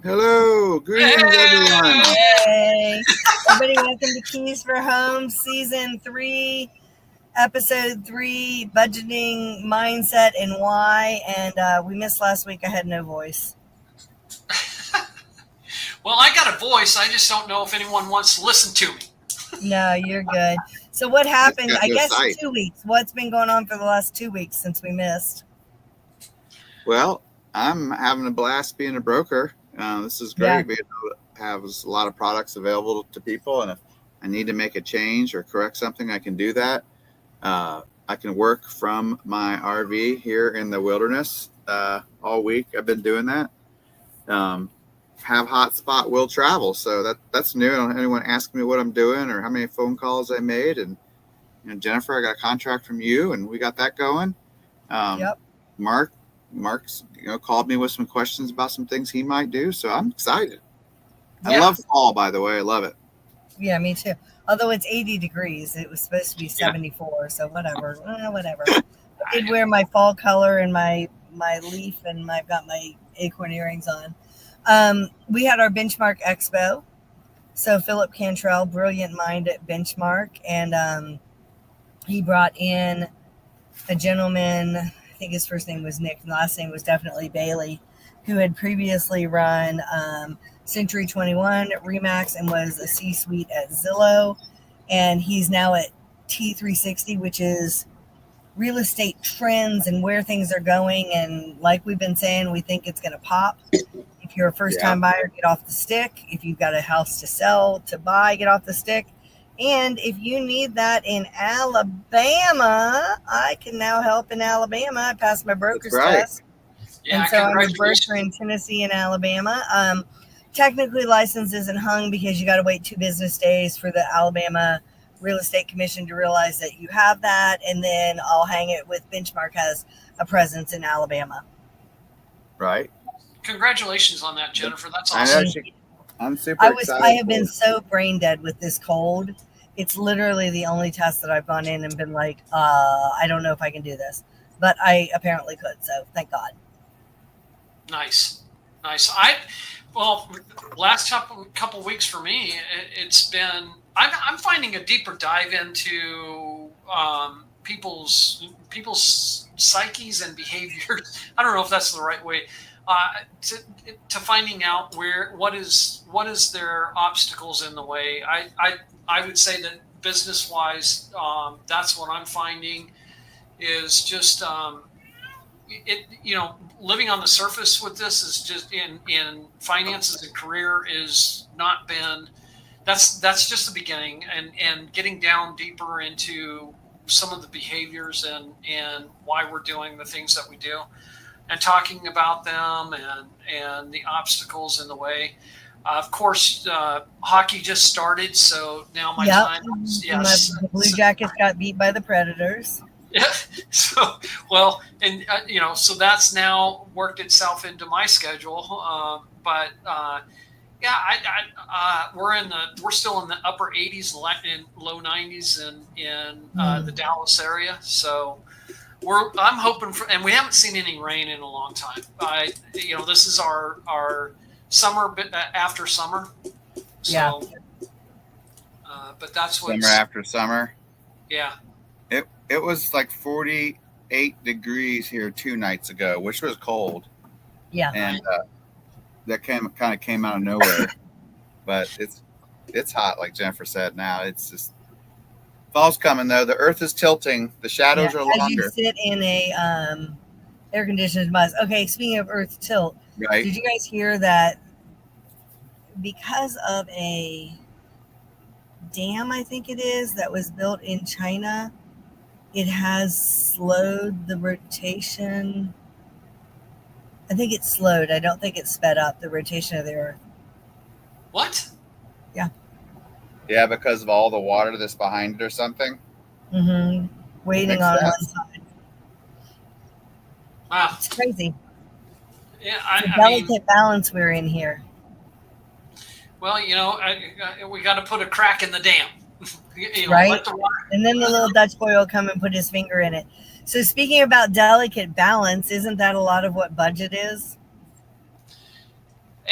Hello, greetings everyone. Hey, everybody, welcome to Keys for Home, Season 3, Episode 3, Budgeting, Mindset, and Why. And we missed last week. I had no voice. Well, I got a voice. I just don't know if anyone wants to listen to me. No, you're good. So what It's happened? got I no guess sight. 2 weeks. What's been going on for the last 2 weeks since we missed? Well, I'm having a blast being a broker. This is Yeah. great. We have a lot of products available to people, and if I need to make a change or correct something, I can do that. I can work from my RV here in the wilderness all week. I've been doing that. Have hotspot will travel, so that's new. I don't have anyone ask me what I'm doing or how many phone calls I made. And Jennifer, I got a contract from you, and we got that going. Um, Yep. Mark's called me with some questions about some things he might do, so I'm excited. I Yeah. love fall, by the way. I love it. Yeah, me too. Although it's 80 degrees, it was supposed to be 74, so whatever. Whatever. I did wear my fall color and my leaf, and I've got my acorn earrings on. We had our Benchmark Expo. So Philip Cantrell, brilliant mind at Benchmark, and he brought in a gentleman. I think his first name was Nick, and the last name was definitely Bailey, who had previously run Century 21 Remax and was a C-suite at Zillow, and he's now at T360, which is real estate trends and where things are going. And like we've been saying, we think it's going to pop. If you're a first-time buyer, get off the stick. If you've got a house to sell, to buy, get off the stick. And if you need that in Alabama, I can now help in Alabama. I passed my broker's That's right. test. Yeah, And so I'm a congratulations. broker in Tennessee and Alabama. Technically, license isn't hung because you got to wait 2 business days for the Alabama Real Estate Commission to realize that you have that. And then I'll hang it with Benchmark has a presence in Alabama. Right? Congratulations on that, Jennifer. That's I awesome. know. I'm super I excited. have been so brain dead with this cold. It's literally the only test that I've gone in and been like, I don't know if I can do this. But I apparently could, so thank God. Nice. Last couple weeks for me, it's been. I'm finding a deeper dive into people's psyches and behaviors. I don't know if that's the right way. To finding out what is their obstacles in the way. I would say that business wise, that's what I'm finding is just living on the surface with this is just in finances and career is not been. That's just the beginning, and getting down deeper into some of the behaviors and why we're doing the things that we do, and talking about them and the obstacles in the way. Of course, hockey just started, so now my time is yes. The Blue Jackets got beat by the Predators. Yeah. So so that's now worked itself into my schedule. We're still in the upper 80s and low 90s in the Dallas area. So I'm hoping for, and we haven't seen any rain in a long time. This is our summer after summer. So, Yeah. But that's what Summer after summer. Yeah. It was like 48 degrees here 2 nights ago, which was cold. Yeah. And that kind of came out of nowhere. But it's hot, like Jennifer said. Now it's just fall's coming though. The Earth is tilting. The shadows are As longer. you sit in a air conditioned bus. Okay, speaking of Earth tilt, Right. did you guys hear that because of a dam, I think it is, that was built in China, it has slowed the rotation. I think it's slowed. I don't think it's sped up the rotation of the Earth. What? Yeah, because of all the water that's behind it or something. Mm-hmm. Waiting Makes on sense. one side. Wow. It's crazy. Yeah, It's a delicate balance we're in here. Well, we got to put a crack in the dam. Right? Let the water. And then the little Dutch boy will come and put his finger in it. So speaking about delicate balance, isn't that a lot of what budget is?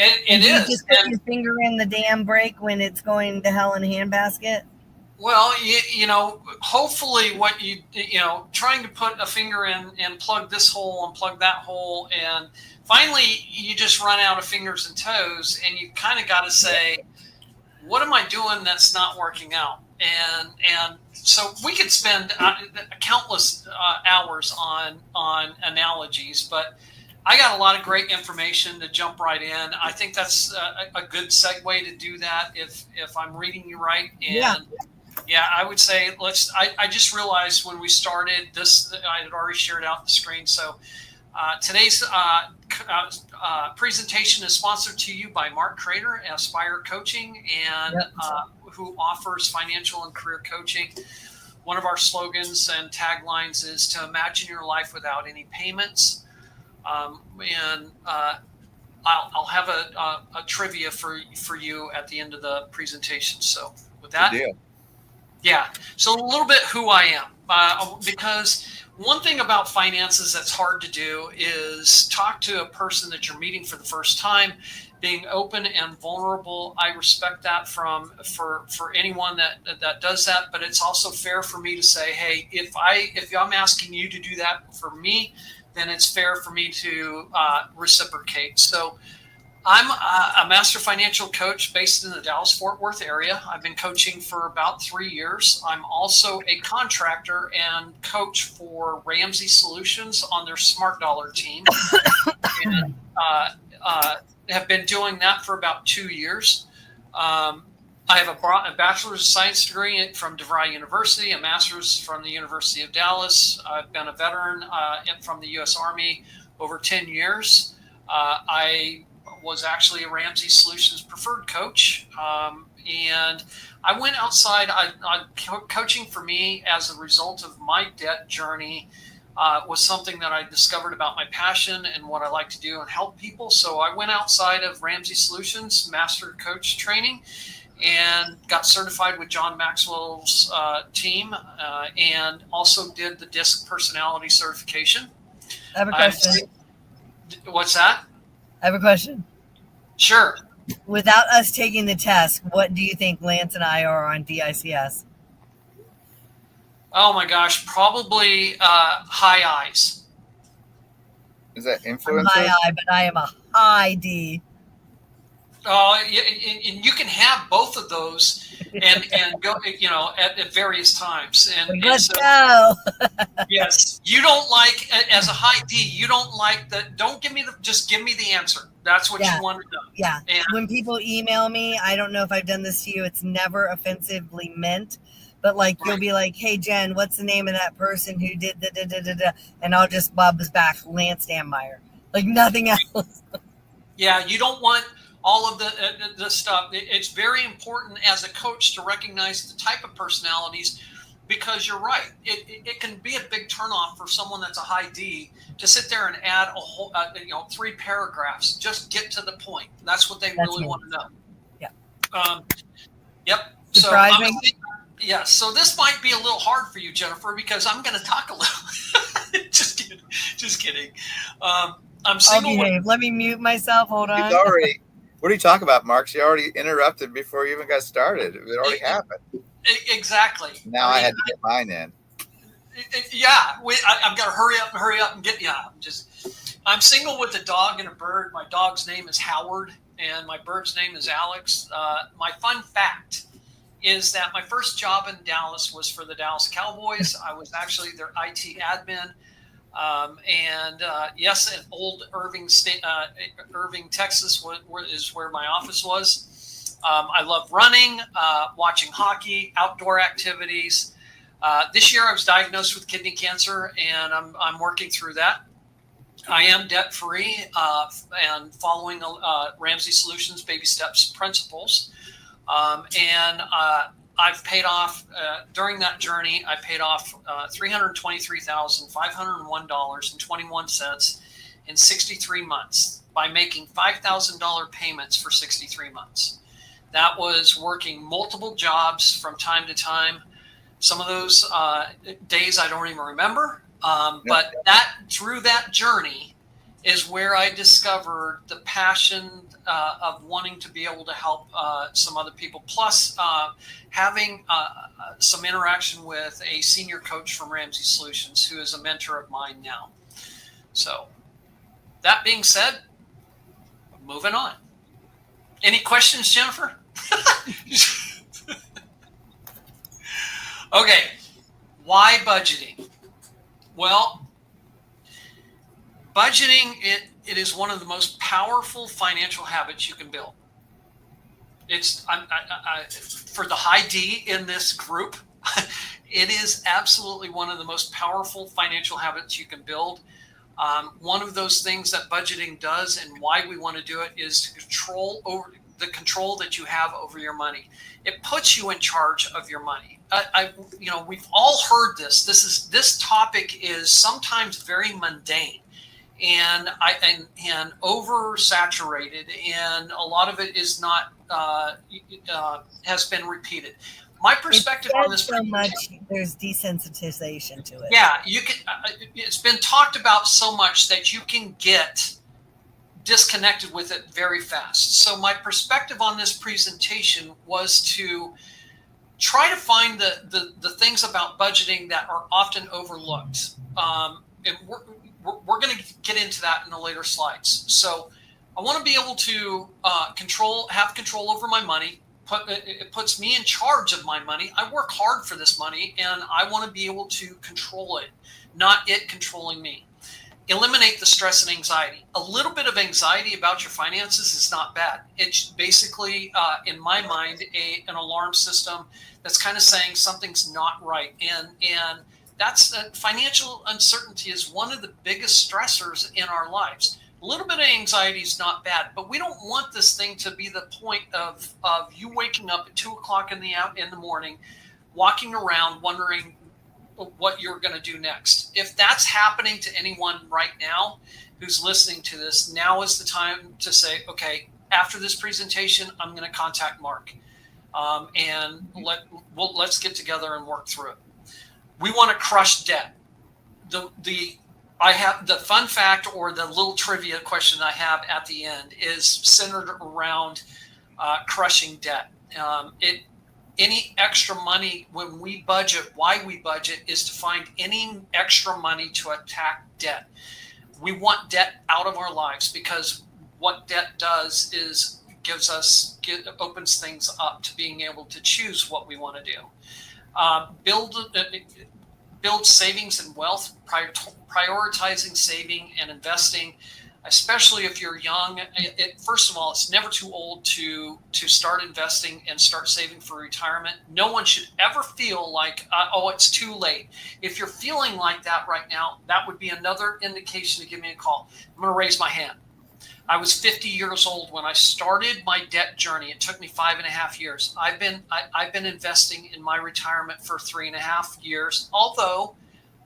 It do you is. just put your finger in the damn brake when it's going to hell in a handbasket? Well, you know, hopefully what you know, trying to put a finger in and plug this hole and plug that hole, and finally you just run out of fingers and toes, and you kind of got to say, what am I doing that's not working out? And so we could spend countless hours on analogies, but I got a lot of great information to jump right in. I think that's a good segue to do that if I'm reading you right. And yeah, I would say I just realized when we started this, I had already shared out the screen. So today's presentation is sponsored to you by Mark Crater, Aspire Coaching, and who offers financial and career coaching. One of our slogans and taglines is to imagine your life without any payments. And I'll have a trivia for you at the end of the presentation. So with that, yeah. So a little bit who I am, because one thing about finances that's hard to do is talk to a person that you're meeting for the first time. Being open and vulnerable, I respect that for anyone that does that. But it's also fair for me to say, hey, if I'm asking you to do that for me, then it's fair for me to reciprocate. So I'm a master financial coach based in the Dallas-Fort Worth area. I've been coaching for about 3 years. I'm also a contractor and coach for Ramsey Solutions on their Smart Dollar team, and have been doing that for about 2 years. I have a bachelor's of science degree from DeVry University, a master's from the University of Dallas. I've been a veteran from the U.S. Army over 10 years. I was actually a Ramsey Solutions preferred coach. And I went outside. Coaching for me as a result of my debt journey was something that I discovered about my passion and what I like to do and help people. So I went outside of Ramsey Solutions master coach training and got certified with John Maxwell's team, and also did the DISC personality certification. I have a question. What's that? I have a question. Sure. Without us taking the test, what do you think Lance and I are on DICS? Oh my gosh, probably high I's. Is that influencer? I'm high I, but I am a high D. Oh, and you can have both of those and go, you know, at various times. And let's go. Yes, you don't like, as a high D, you don't like don't give me just give me the answer. That's what you want to know. Yeah. And when people email me, I don't know if I've done this to you. It's never offensively meant, but like you'll be like, "Hey Jen, what's the name of that person who did da?" And I'll just buzz back, Lance Stanmeyer, like nothing else. Yeah, you don't want all of the stuff. It's very important as a coach to recognize the type of personalities, because you're right. It can be a big turnoff for someone that's a high D to sit there and add a whole, 3 paragraphs. Just get to the point. That's what they really want to know. Yeah. Yep. Surprising. Yes. So this might be a little hard for you, Jennifer, because I'm going to talk a little. Just kidding. I'm single. Let me mute myself. Hold on. What are you talking about, Mark? She already interrupted before you even got started. It already happened. Exactly. Now I had to get mine in. I've got to hurry up and get. Yeah, I'm single with a dog and a bird. My dog's name is Howard, and my bird's name is Alex. My fun fact is that my first job in Dallas was for the Dallas Cowboys. I was actually their IT admin. Yes, in old Irving, Texas is where my office was. I love running, watching hockey, outdoor activities. This year I was diagnosed with kidney cancer, and I'm working through that. I am debt free and following Ramsey Solutions baby steps principles. I've paid off during that journey. I paid off $323,501.21 in 63 months by making $5,000 payments for 63 months. That was working multiple jobs from time to time. Some of those days I don't even remember. But through that journey is where I discovered the passion of wanting to be able to help some other people, plus having some interaction with a senior coach from Ramsey Solutions, who is a mentor of mine now. So that being said, moving on. Any questions, Jennifer? Okay, why budgeting? Well, budgeting, it is one of the most powerful financial habits you can build. It's for the high D in this group, it is absolutely one of the most powerful financial habits you can build. One of those things that budgeting does, and why we want to do it, is to control that you have over your money. It puts you in charge of your money. We've all heard this. This topic is sometimes very mundane and oversaturated, and a lot of it is not has been repeated. My perspective on this, so much, there's desensitization to it. Yeah, you can. It's been talked about so much that you can get disconnected with it very fast. So my perspective on this presentation was to try to find the things about budgeting that are often overlooked. And we're going to get into that in the later slides. So I want to be able to have control over my money. It puts me in charge of my money. I work hard for this money, and I want to be able to control it, not it controlling me. Eliminate the stress and anxiety. A little bit of anxiety about your finances is not bad. It's basically, in my mind, an alarm system that's kind of saying something's not right. And that's financial uncertainty is one of the biggest stressors in our lives. A little bit of anxiety is not bad, but we don't want this thing to be the point of you waking up at 2 o'clock in the morning, walking around wondering what you're going to do next. If that's happening to anyone right now who's listening to this, now is the time to say, okay, after this presentation, I'm going to contact Mark, and let's get together and work through it. We want to crush debt. I have the fun fact, or the little trivia question I have at the end, is centered around crushing debt. Any extra money, when we budget, why we budget is to find any extra money to attack debt. We want debt out of our lives, because what debt does is opens things up to being able to choose what we want to do. Build savings and wealth, prioritizing saving and investing, especially if you're young. First of all, it's never too old to start investing and start saving for retirement. No one should ever feel like, it's too late. If you're feeling like that right now, that would be another indication to give me a call. I'm going to raise my hand. I was 50 years old when I started my debt journey. It took me 5.5 years. I've been investing in my retirement for 3.5 years, although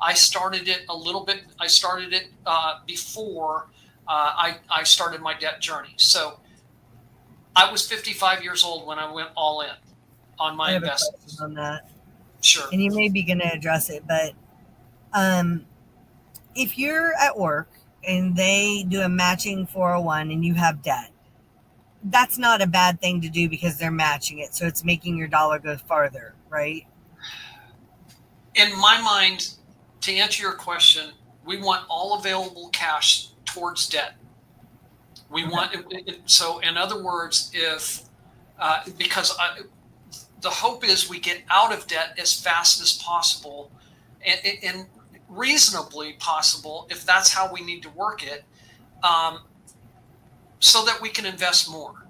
I started it a little bit. I started it before I started my debt journey. So I was 55 years old when I went all in on my investments. On that, sure. And you may be going to address it, but if you're at work and they do a matching 401 and you have debt, that's not a bad thing to do because they're matching it. So it's making your dollar go farther, right? In my mind, to answer your question, we want all available cash towards debt. We want so in other words, if because the hope is we get out of debt as fast as possible and reasonably possible, if that's how we need to work it, so that we can invest more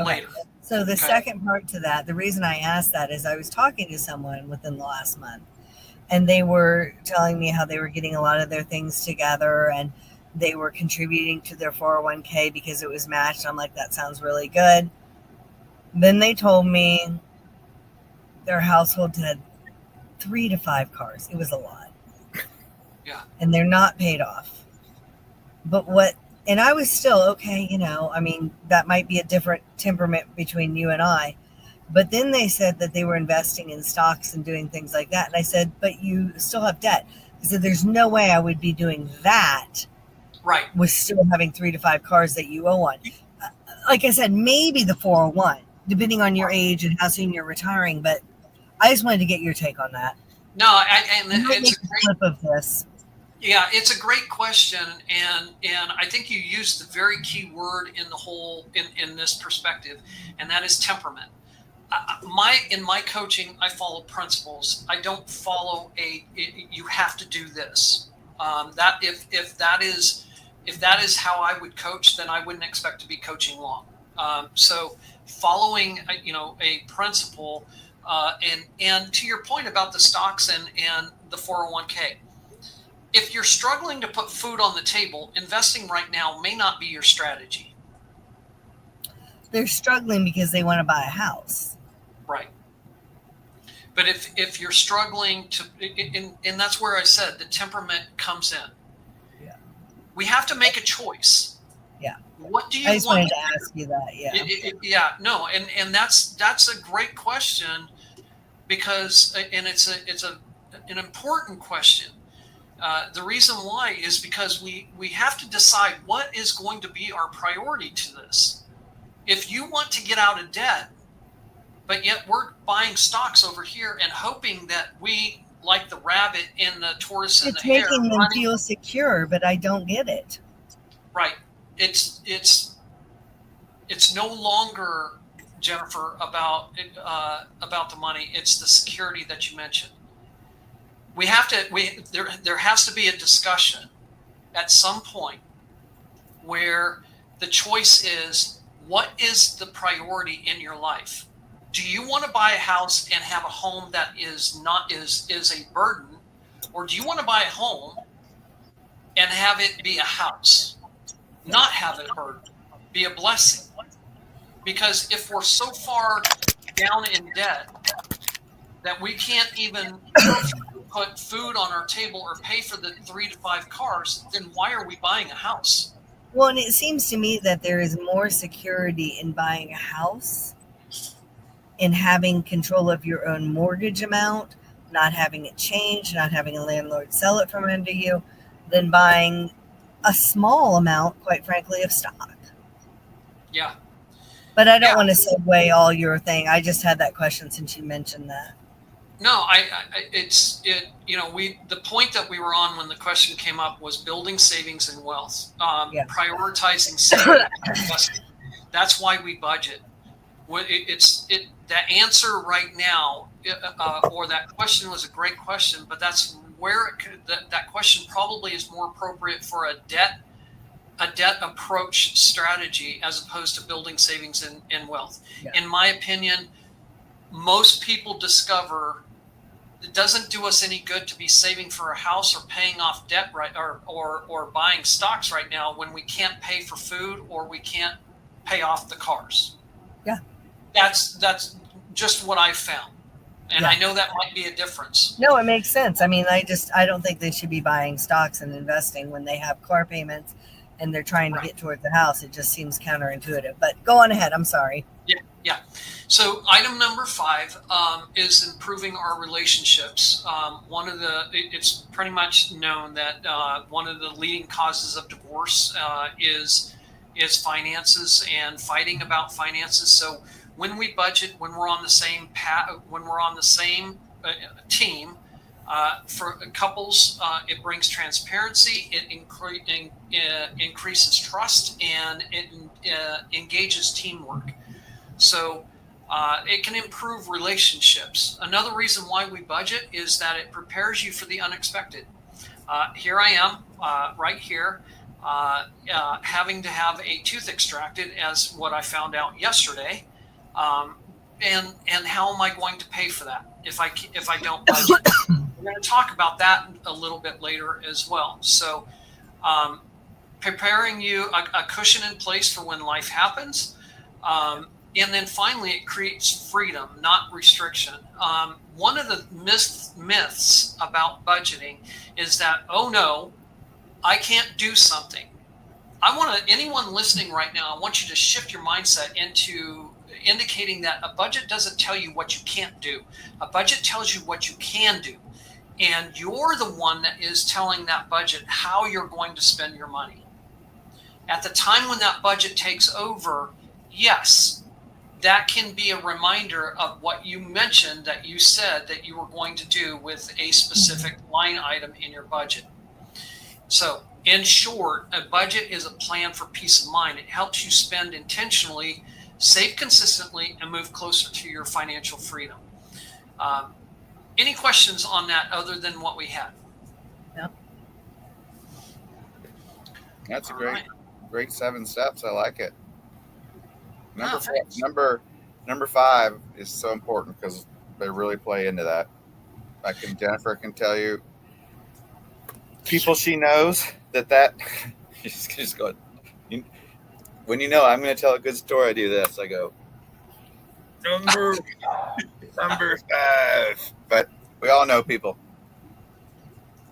later. So the second part to that, the reason I asked that is I was talking to someone within the last month, and they were telling me how they were getting a lot of their things together and they were contributing to their 401k because it was matched. I'm like, that sounds really good. Then they told me their household had 3 to 5 cars. It was a lot. Yeah. And they're not paid off. And I was still okay, that might be a different temperament between you and I. But then they said that they were investing in stocks and doing things like that. And I said, but you still have debt. I said, there's no way I would be doing that Right. with still having 3 to 5 cars that you owe on. Like I said, maybe the 401, depending on your age and how soon you're retiring. But I just wanted to get your take on that. No, You might make a clip of this. Yeah, it's a great question, and I think you used the very key word in the whole in this perspective, and that is temperament. In my coaching, I follow principles. I don't follow you have to do this. That if that is how I would coach, then I wouldn't expect to be coaching long. So following a principle, and to your point about the stocks and the 401k. If you're struggling to put food on the table, investing right now may not be your strategy. They're struggling because they want to buy a house. Right. But if you're struggling to, and that's where I said the temperament comes in. Yeah. We have to make a choice. Yeah. What do you I just want wanted to ask you that. Yeah. No. And that's a great question because, and it's an important question. The reason why is because we have to decide what is going to be our priority to this. If you want to get out of debt, but yet we're buying stocks over here and hoping that we, like the rabbit and the tortoise and the hare, it's making them feel secure, but I don't get it. Right. It's no longer, Jennifer, about the money. It's the security that you mentioned. There has to be a discussion at some point where the choice is, what is the priority in your life? Do you want to buy a house and have a home that is a burden, or do you want to buy a home and have it be a house, not have it a burden, be a blessing? Because if we're so far down in debt that we can't even put food on our table or pay for the 3 to 5 cars, then why are we buying a house? Well, and it seems to me that there is more security in buying a house, in having control of your own mortgage amount, not having it change, not having a landlord sell it from under you, than buying a small amount, quite frankly, of stock. Yeah. But I don't want to segue all your thing. I just had that question since you mentioned that. No, the point that we were on when the question came up was building savings and wealth, prioritizing savings. That's why we budget. The answer right now, or that question was a great question, but that's where that question probably is more appropriate for a debt approach strategy as opposed to building savings and wealth. Yeah. In my opinion, most people discover it doesn't do us any good to be saving for a house or paying off debt or buying stocks right now when we can't pay for food or we can't pay off the cars. Yeah. That's just what I've found. And I know that might be a difference. No, it makes sense. I mean, I don't think they should be buying stocks and investing when they have car payments and they're trying to get towards the house. It just seems counterintuitive. But go on ahead. I'm sorry. Yeah. So item number 5 is improving our relationships. It's pretty much known that one of the leading causes of divorce is finances and fighting about finances. So when we budget, when we're on the same team, for couples, it brings transparency, it increases trust, and it engages teamwork. So it can improve relationships. Another reason why we budget is that it prepares you for the unexpected. Here I am, right here, having to have a tooth extracted, as what I found out yesterday. And how am I going to pay for that if I don't budget? We're going to talk about that a little bit later as well. So preparing you a cushion in place for when life happens. And then finally, it creates freedom, not restriction. One of the myths about budgeting is that, oh no, I can't do something. Anyone listening right now, I want you to shift your mindset into indicating that a budget doesn't tell you what you can't do. A budget tells you what you can do. And you're the one that is telling that budget how you're going to spend your money. At the time when that budget takes over, yes, that can be a reminder of what you mentioned that you said that you were going to do with a specific line item in your budget. So, in short, a budget is a plan for peace of mind. It helps you spend intentionally, save consistently, and move closer to your financial freedom. Any questions on that other than what we had? Yep. That's a All great, right. great 7 steps. I like it. Oh, thanks. Number 5 is so important because they really play into that. Jennifer can tell you, people she knows that she's going. When you know I'm going to tell a good story, I do this. I go number 5. But we all know people.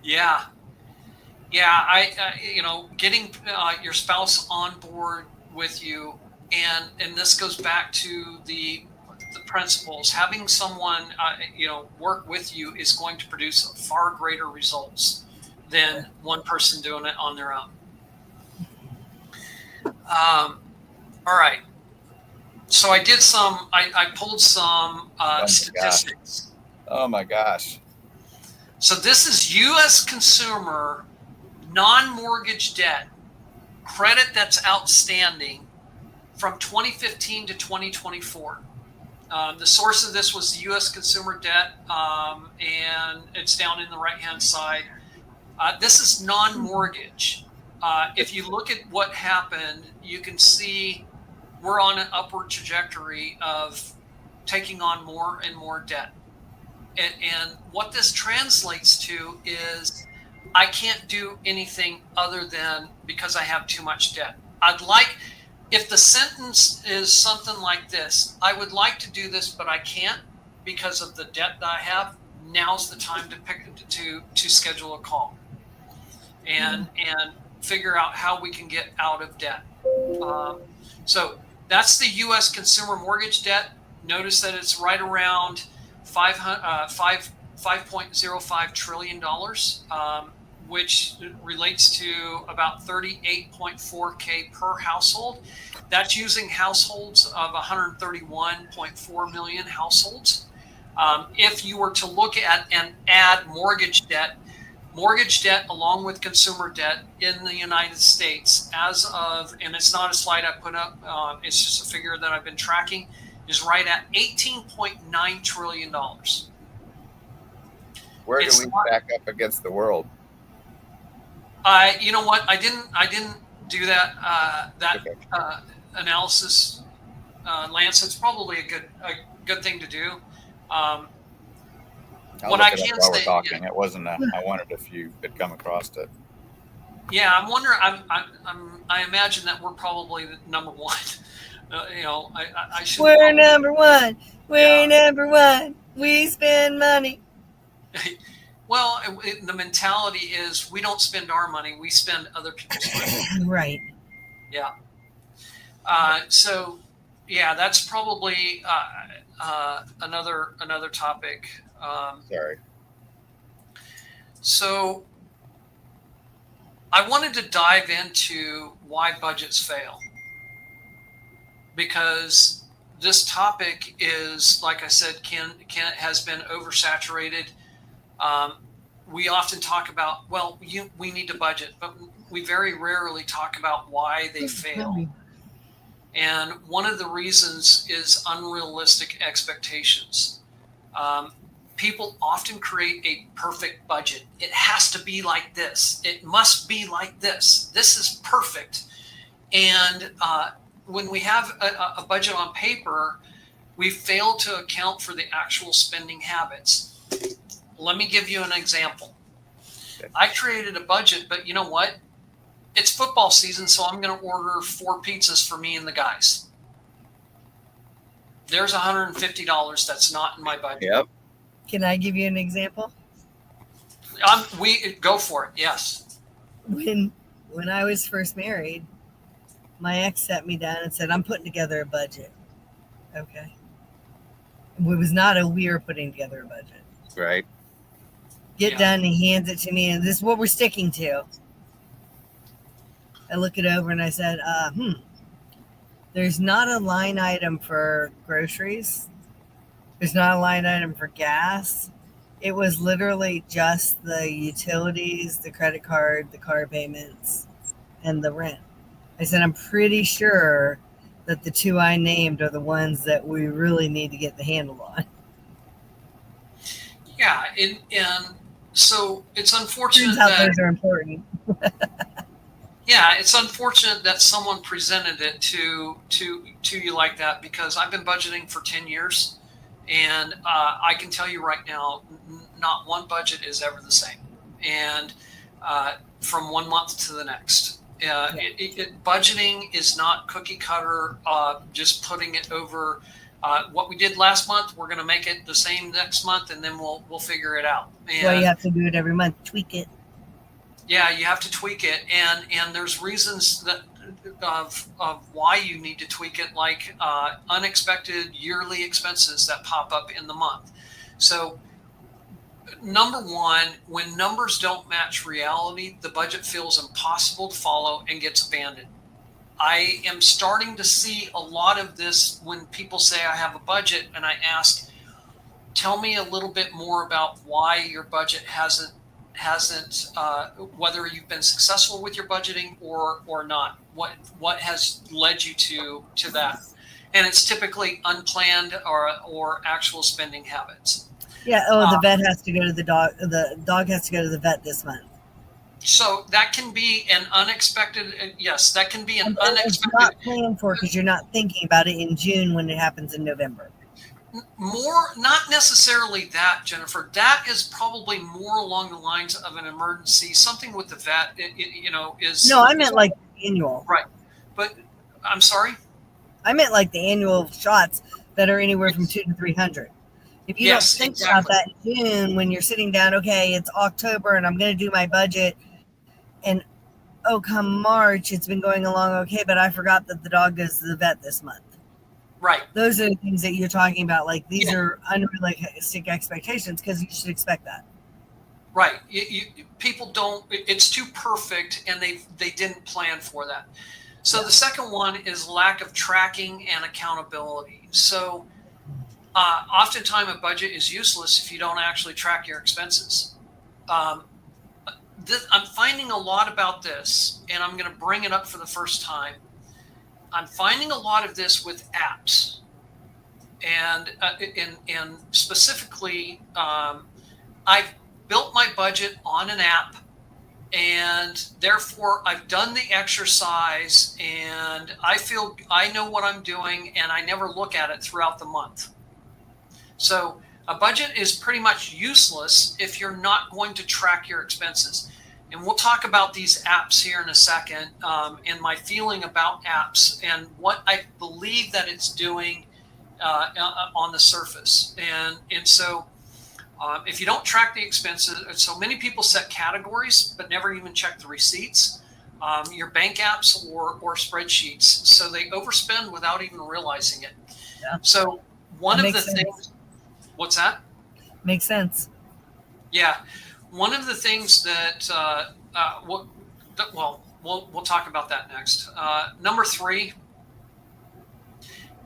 Yeah. Getting your spouse on board with you, and this goes back to the principles. Having someone work with you is going to produce far greater results than one person doing it on their own. All right. So I did I pulled some statistics. Oh my gosh. So this is U.S. consumer non-mortgage debt, credit that's outstanding from 2015 to 2024. The source of this was the U.S. consumer debt, and it's down in the right-hand side. This is non-mortgage. If you look at what happened, you can see we're on an upward trajectory of taking on more and more debt. And what this translates to is I can't do anything other than because I have too much debt. If the sentence is something like this, I would like to do this, but I can't because of the debt that I have. Now's the time to schedule a call and figure out how we can get out of debt. So that's the U.S. consumer mortgage debt. Notice that it's right around $5.05 trillion, which relates to about 38.4K per household. That's using households of 131.4 million households. If you were to look at and add mortgage debt along with consumer debt in the United States as of, and it's not a slide I put up, it's just a figure that I've been tracking, is right at $18.9 trillion. Where do we stack up against the world? You know what? I didn't do that analysis, Lance. It's probably a good thing to do. What I can say, we're talking, it wasn't. I wondered if you had come across it. Yeah, I'm wondering. I imagine that we're probably number one. I should. We're number one. We're number one. We spend money. Well, the mentality is we don't spend our money; we spend other people's money. Right. Yeah. So, yeah, that's probably another topic. Sorry. So, I wanted to dive into why budgets fail, because this topic is, like I said, has been oversaturated. We often talk about, we need to budget, but we very rarely talk about why they fail. And one of the reasons is unrealistic expectations. People often create a perfect budget. It has to be like this. It must be like this. This is perfect. And when we have a budget on paper, we fail to account for the actual spending habits. Let me give you an example. I created a budget, but you know what? It's football season, so I'm going to order 4 pizzas for me and the guys. There's $150 that's not in my budget. Yep. Can I give you an example? We go for it. Yes. When I was first married, my ex sat me down and said, "I'm putting together a budget." Okay. It was not we were putting together a budget. Right. Get done. He hands it to me, and this is what we're sticking to. I look it over and I said, there's not a line item for groceries. There's not a line item for gas. It was literally just the utilities, the credit card, the car payments, and the rent. I said, I'm pretty sure that the two I named are the ones that we really need to get the handle on. Yeah, and so it's unfortunate Turns out that those are important. it's unfortunate that someone presented it to you like that, because I've been budgeting for 10 years, and I can tell you right now, not one budget is ever the same, and from one month to the next. Budgeting is not cookie cutter, just putting it over. What we did last month, we're going to make it the same next month, and then we'll figure it out. And Well, you have to do it every month, tweak it. yeah, you have to tweak it, and there's reasons that of why you need to tweak it, like unexpected yearly expenses that pop up in the month. So, number one, when numbers don't match reality, the budget feels impossible to follow and gets abandoned. I am starting to see a lot of this when people say I have a budget, and I ask, tell me a little bit more about why your budget hasn't whether you've been successful with your budgeting or not. What has led you to that? And it's typically unplanned or actual spending habits. Yeah. Oh, the vet has to go to the dog. The dog has to go to the vet this month. So that can be an unexpected. Yes, that can be an unexpected. It's not planned for because you're not thinking about it in June when it happens in November. More, not necessarily that, Jennifer. That is probably more along the lines of an emergency. Something with the vet, is. No, I meant like annual. Right, but I'm sorry. I meant like the annual shots that are anywhere from 200 to 300. If you don't think about that in June, when you're sitting down, okay, it's October and I'm going to do my budget, and come March, it's been going along okay, but I forgot that the dog goes to the vet this month. Right. Those are the things that you're talking about. Like these are unrealistic expectations because you should expect that. Right. People don't. It's too perfect, and they didn't plan for that. So the second one is lack of tracking and accountability. So oftentimes a budget is useless if you don't actually track your expenses. I'm finding a lot about this, and I'm going to bring it up for the first time. I'm finding a lot of this with apps, and specifically, I've built my budget on an app, and therefore I've done the exercise, and I feel I know what I'm doing, and I never look at it throughout the month. So a budget is pretty much useless if you're not going to track your expenses. And we'll talk about these apps here in a second, and my feeling about apps and what I believe that it's doing on the surface. And so if you don't track the expenses, so many people set categories but never even check the receipts, your bank apps or spreadsheets. So they overspend without even realizing it. Yeah. So one of the things, what's that? Makes sense. Yeah. One of the things that, we'll talk about that next. Number 3,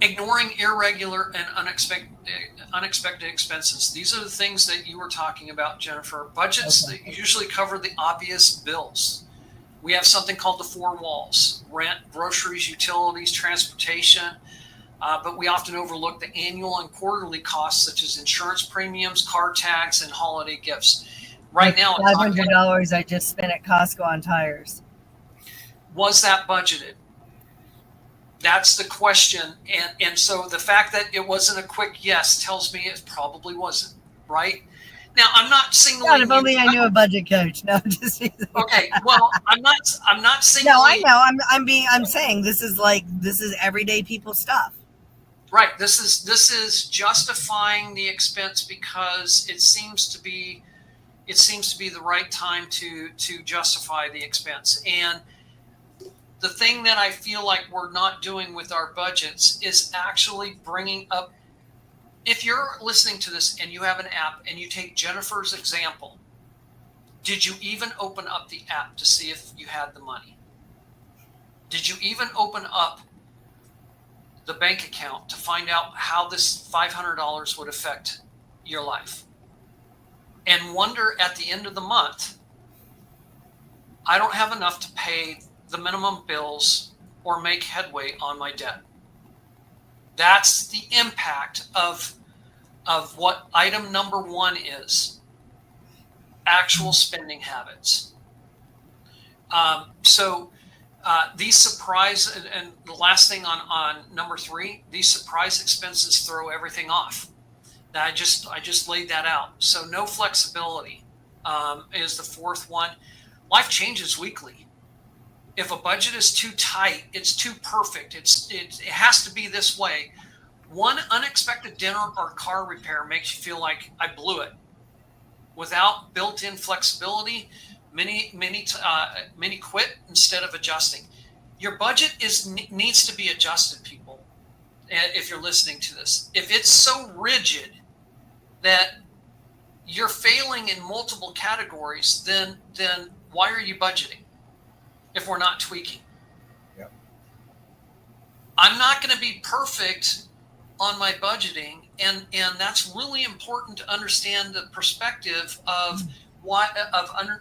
ignoring irregular and unexpected expenses. These are the things that you were talking about, Jennifer. Budgets that usually cover the obvious bills. We have something called the 4 walls: rent, groceries, utilities, transportation. But we often overlook the annual and quarterly costs, such as insurance premiums, car tags, and holiday gifts. Right now, $500 I just spent at Costco on tires. Was that budgeted? That's the question. And so the fact that it wasn't a quick yes tells me it probably wasn't, right? Now, I'm not singling. God, if only I knew a budget coach. No, just okay. Well, I'm not singling. No, I know. I'm saying this is everyday people stuff. Right. This is justifying the expense because it seems to be the right time to justify the expense. And the thing that I feel like we're not doing with our budgets is actually bringing up, if you're listening to this and you have an app and you take Jennifer's example, did you even open up the app to see if you had the money? Did you even open up the bank account to find out how this $500 would affect your life? And wonder at the end of the month, I don't have enough to pay the minimum bills or make headway on my debt. That's the impact of what item number 1 is: actual spending habits. These surprise, and the last thing on number 3, these surprise expenses throw everything off. Now, I just laid that out. So no flexibility is the 4th one. Life changes weekly. If a budget is too tight, it's too perfect, it has to be this way. One unexpected dinner or car repair makes you feel like I blew it. Without built-in flexibility, many quit instead of adjusting. Your budget needs to be adjusted, people. If you're listening to this, if it's so rigid that you're failing in multiple categories, then why are you budgeting if we're not tweaking? Yep. I'm not going to be perfect on my budgeting, and that's really important to understand the perspective of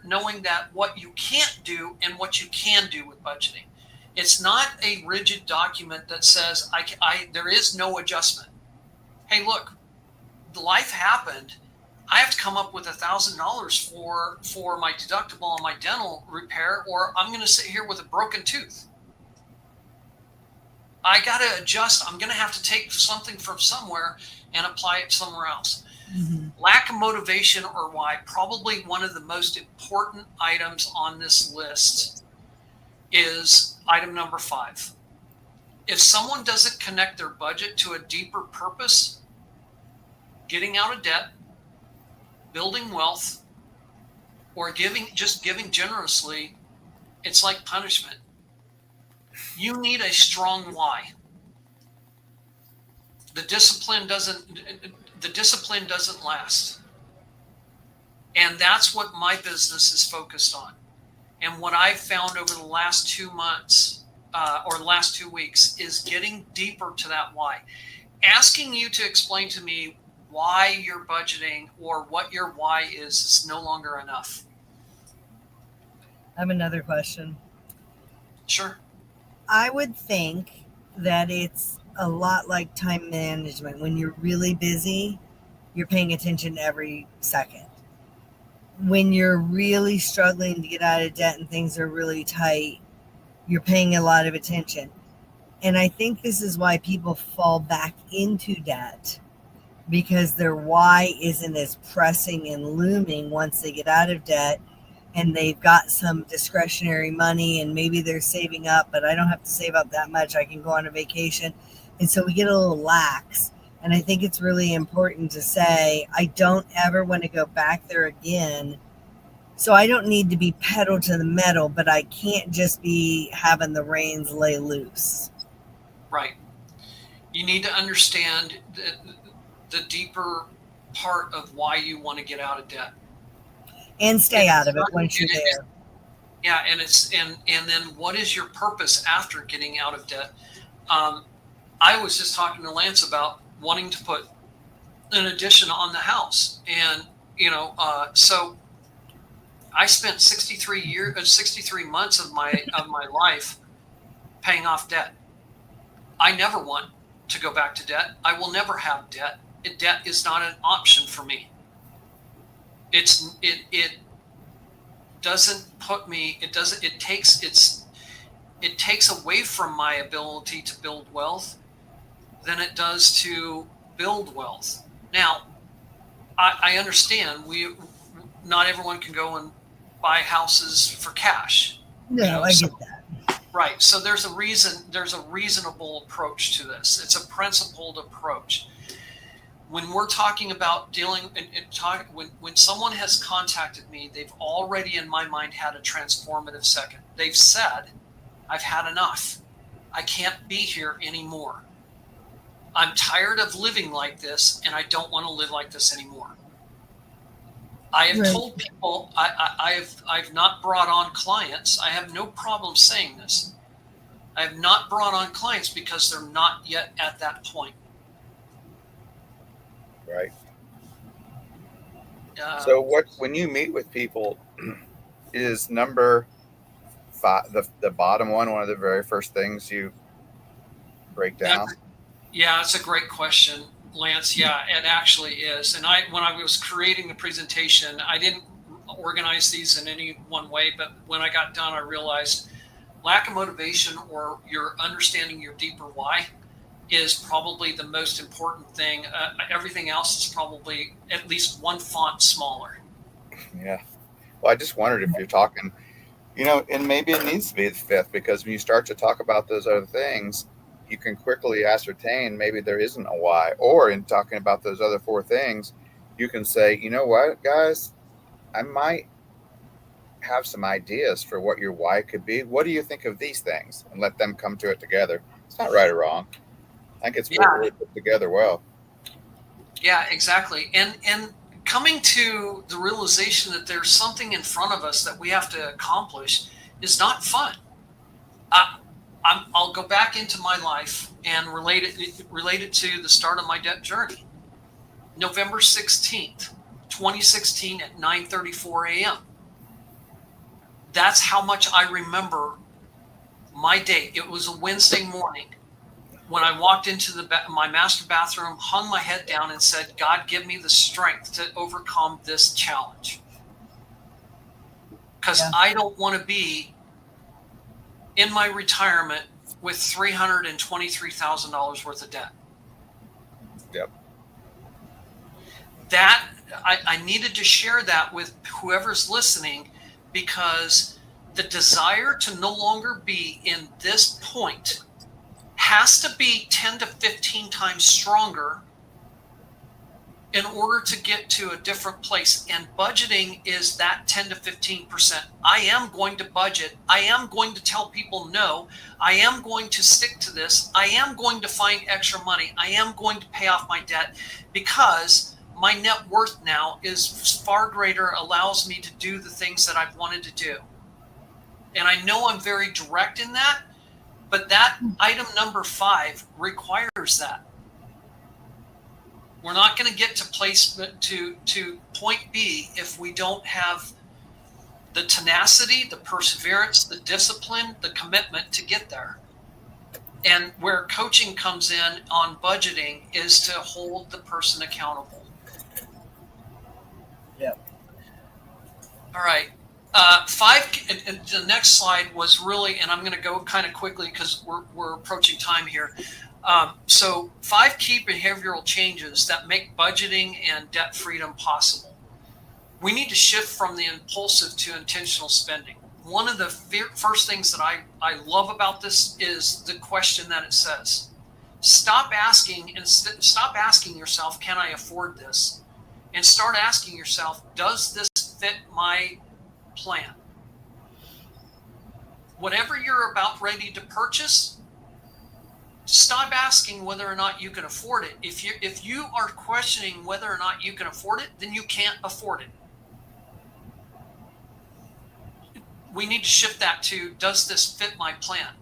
knowing that what you can't do and what you can do with budgeting. It's not a rigid document that says there is no adjustment. Hey, look, life happened. I have to come up with $1,000 for my deductible on my dental repair, or I'm going to sit here with a broken tooth. I got to adjust. I'm going to have to take something from somewhere and apply it somewhere else. Mm-hmm. Lack of motivation or why, probably one of the most important items on this list is item number 5. If someone doesn't connect their budget to a deeper purpose, getting out of debt, building wealth, or giving generously, it's like punishment. You need a strong why. The discipline doesn't last. And that's what my business is focused on. And what I've found over the last 2 months or the last 2 weeks is getting deeper to that why. Asking you to explain to me why you're budgeting or what your why is no longer enough. I have another question. Sure. I would think that it's a lot like time management. When you're really busy, you're paying attention every second. When you're really struggling to get out of debt and things are really tight, you're paying a lot of attention. And I think this is why people fall back into debt, because their why isn't as pressing and looming once they get out of debt and they've got some discretionary money and maybe they're saving up, but I don't have to save up that much. I can go on a vacation. And so we get a little lax. And I think it's really important to say, I don't ever want to go back there again. So I don't need to be pedal to the metal, but I can't just be having the reins lay loose. Right. You need to understand the deeper part of why you want to get out of debt. And stay out of it once you're there. Yeah, and then what is your purpose after getting out of debt? I was just talking to Lance about wanting to put an addition on the house, and so I spent 63 months of my life paying off debt. I never want to go back to debt. I will never have debt. Debt is not an option for me. It doesn't put me. It takes away from my ability to build wealth than it does to build wealth. Now, I understand not everyone can go and buy houses for cash. No, I get that. Right. So there's a reasonable approach to this. It's a principled approach. When we're talking about when someone has contacted me, they've already in my mind had a transformative second. They've said, I've had enough. I can't be here anymore. I'm tired of living like this, and I don't want to live like this anymore. I have told people, I've not brought on clients. I have no problem saying this. I have not brought on clients because they're not yet at that point. Right. So when you meet with people, is number five, the bottom one of the very first things you break down? It's a great question, Lance. Yeah, it actually is. And when I was creating the presentation, I didn't organize these in any one way, but when I got done, I realized lack of motivation or your understanding your deeper why is probably the most important thing. Everything else is probably at least one font smaller. Yeah. Well, I just wondered if you're talking, and maybe it needs to be the fifth, because when you start to talk about those other things, you can quickly ascertain maybe there isn't a why. Or in talking about those other four things, you can say, you know what, guys, I might have some ideas for what your why could be. What do you think of these things? And let them come to it together. It's not right or wrong. I think it's really put together well. Yeah, exactly. And coming to the realization that there's something in front of us that we have to accomplish is not fun. I'll go back into my life and relate it to the start of my debt journey. November 16th, 2016 at 9:34 a.m. That's how much I remember my day. It was a Wednesday morning when I walked into my master bathroom, hung my head down and said, God, give me the strength to overcome this challenge. Because I don't want to be in my retirement with $323,000 worth of debt. Yep. That I needed to share that with whoever's listening, because the desire to no longer be in this point has to be 10 to 15 times stronger in order to get to a different place. And budgeting is that 10 to 15%. I am going to budget. I am going to tell people no. I am going to stick to this. I am going to find extra money. I am going to pay off my debt, because my net worth now is far greater, allows me to do the things that I've wanted to do. And I know I'm very direct in that, but that item number 5 requires that. We're not going to get to point B if we don't have the tenacity, the perseverance, the discipline, the commitment to get there. And where coaching comes in on budgeting is to hold the person accountable. Yep. All right. 5. And the next slide was really, and I'm going to go kind of quickly because we're approaching time here. So 5 key behavioral changes that make budgeting and debt freedom possible. We need to shift from the impulsive to intentional spending. One of the first things that I love about this is the question that it says. Stop asking yourself, can I afford this? And start asking yourself, does this fit my plan? Whatever you're about ready to purchase, stop asking whether or not you can afford it. If you are questioning whether or not you can afford it, then you can't afford it. We need to shift that to, does this fit my plan?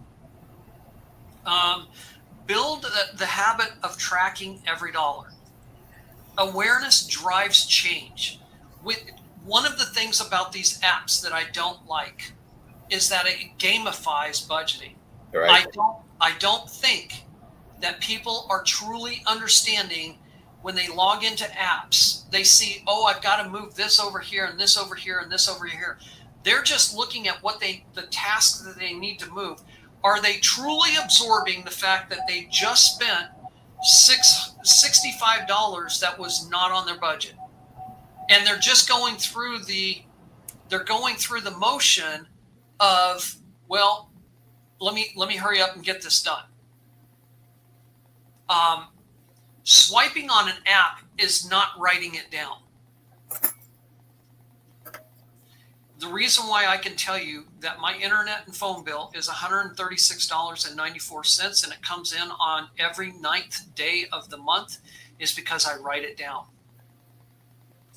Build the habit of tracking every dollar. Awareness drives change. One of the things about these apps that I don't like is that it gamifies budgeting. Right. I don't think that people are truly understanding when they log into apps. They see, oh, I've got to move this over here and this over here and this over here. They're just looking at the tasks that they need to move. Are they truly absorbing the fact that they just spent $65 that was not on their budget? And they're just going through the motion of, well, let me hurry up and get this done. Swiping on an app is not writing it down. The reason why I can tell you that my internet and phone bill is $136.94 and it comes in on every 9th day of the month is because I write it down.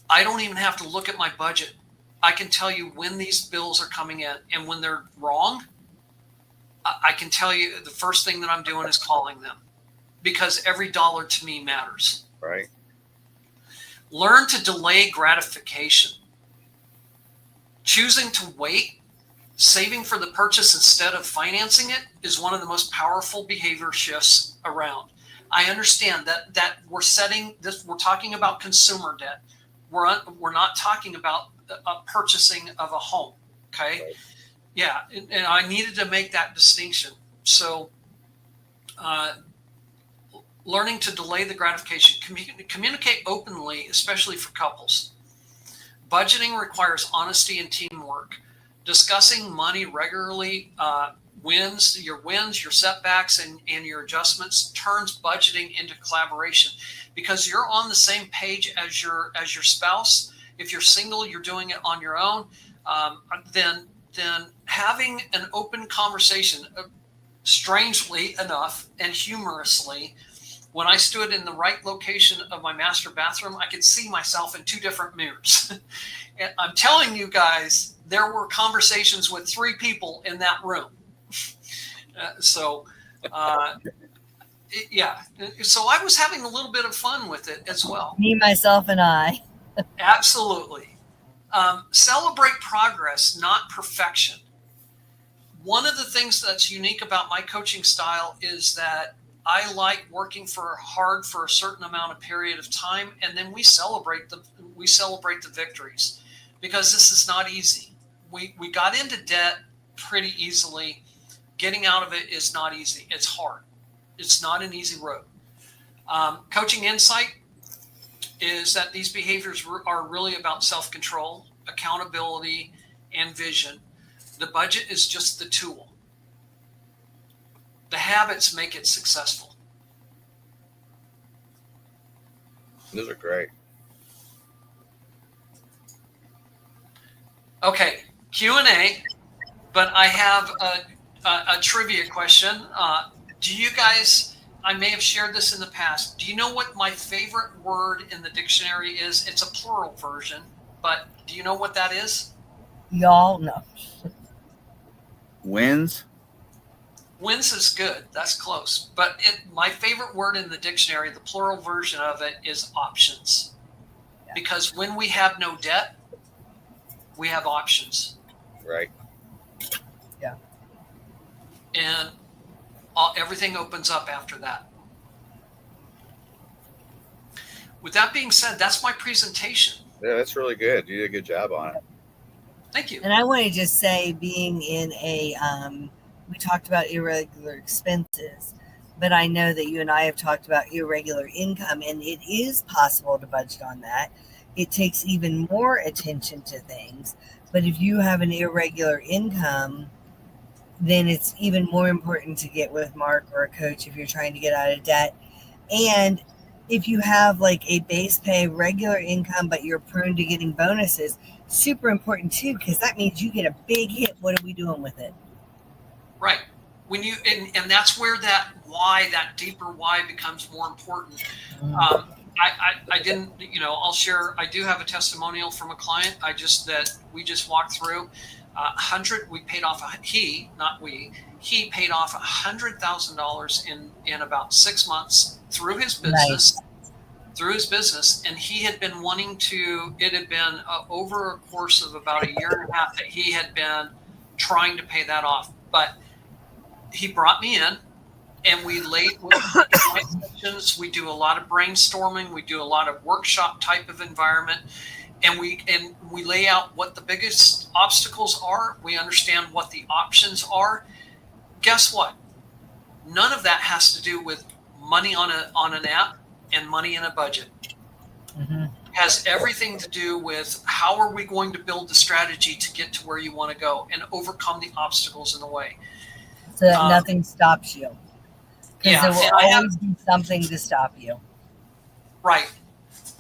I don't even have to look at my budget. I can tell you when these bills are coming in, and when they're wrong, I can tell you the first thing that I'm doing is calling them, because every dollar to me matters. Right. Learn to delay gratification. Choosing to wait, saving for the purchase instead of financing it, is one of the most powerful behavior shifts around. I understand that we're setting this. We're talking about consumer debt. We're not talking about purchasing of a home. Okay. Right. Yeah, and I needed to make that distinction. So, learning to delay the gratification, communicate openly, especially for couples. Budgeting requires honesty and teamwork. Discussing money regularly, wins, your setbacks, and your adjustments turns budgeting into collaboration, because you're on the same page as your spouse. If you're single, you're doing it on your own. Then having an open conversation, strangely enough and humorously, when I stood in the right location of my master bathroom, I could see myself in 2 different mirrors. And I'm telling you guys, there were conversations with 3 people in that room. Yeah. So I was having a little bit of fun with it as well. Me, myself, and I. Absolutely. Celebrate progress, not perfection. One of the things that's unique about my coaching style is that I like working hard for a certain amount of period of time, and then we celebrate the victories, because this is not easy. We got into debt pretty easily. Getting out of it is not easy. It's hard. It's not an easy road. Coaching insight is that these behaviors are really about self-control, accountability, and vision. The budget is just the tool. The habits make it successful. Those are great. Okay, Q&A, but I have a trivia question. Do you guys, I may have shared this in the past, do you know what my favorite word in the dictionary is? It's a plural version, but do you know what that is? Y'all know. Wins. Wins is good. That's close. But my favorite word in the dictionary, the plural version of it, is options. Yeah. Because when we have no debt, we have options. Right. Yeah. And everything opens up after that. With that being said, that's my presentation. Yeah, that's really good. You did a good job on it. Thank you. And I want to just say, being in a, we talked about irregular expenses, but I know that you and I have talked about irregular income, and it is possible to budget on that. It takes even more attention to things. But if you have an irregular income, then it's even more important to get with Mark or a coach if you're trying to get out of debt. And if you have like a base pay regular income, but you're prone to getting bonuses, super important too, because that means you get a big hit. What are we doing with it? Right. When you and that's where that why, that deeper why, becomes more important. I didn't, I'll share. I do have a testimonial from a client. We just walked through. We paid off. He paid off $100,000 in about 6 months through his business. Nice. Through his business, and he had been wanting to. It had been over a course of about a year and a half that he had been trying to pay that off. But he brought me in, and we laid sessions. We do a lot of brainstorming. We do a lot of workshop type of environment, and we lay out what the biggest obstacles are. We understand what the options are. Guess what? None of that has to do with money on an app and money in a budget. Mm-hmm. Has everything to do with how are we going to build the strategy to get to where you want to go and overcome the obstacles in the way. So that nothing stops you. Because there will always be something to stop you. Right.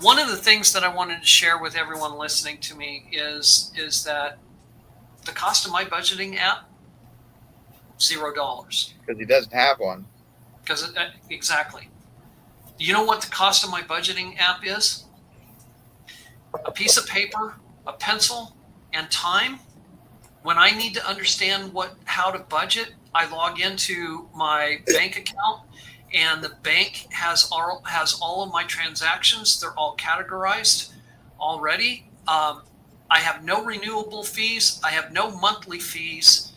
One of the things that I wanted to share with everyone listening to me is that the cost of my budgeting app, $0. Because he doesn't have one. Because exactly. You know what the cost of my budgeting app is? A piece of paper, a pencil, and time. When I need to understand how to budget, I log into my bank account, and the bank has all of my transactions. They're all categorized already. I have no renewable fees. I have no monthly fees.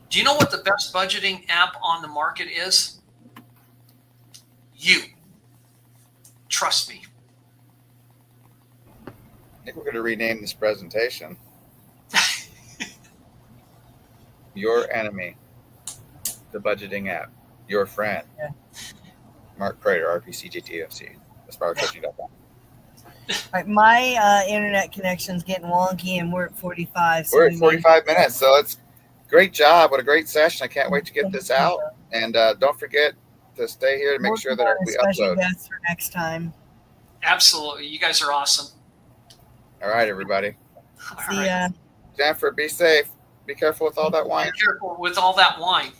Do you know what the best budgeting app on the market is? You. Trust me. I think we're going to rename this presentation Your Enemy, the Budgeting App, Your Friend. Yeah. Mark Prater, RPCGTFC, AspireCoaching.com. All right, my internet connection's getting wonky, and we're at 45. So We're at 45 minutes, so it's great job. What a great session. I can't wait to get this out. And don't forget to stay here to make sure that we special upload. guests for next time. Absolutely. You guys are awesome. All right, everybody. All See right. ya. Jennifer, be safe. Be careful with all that wine. Be careful with all that wine.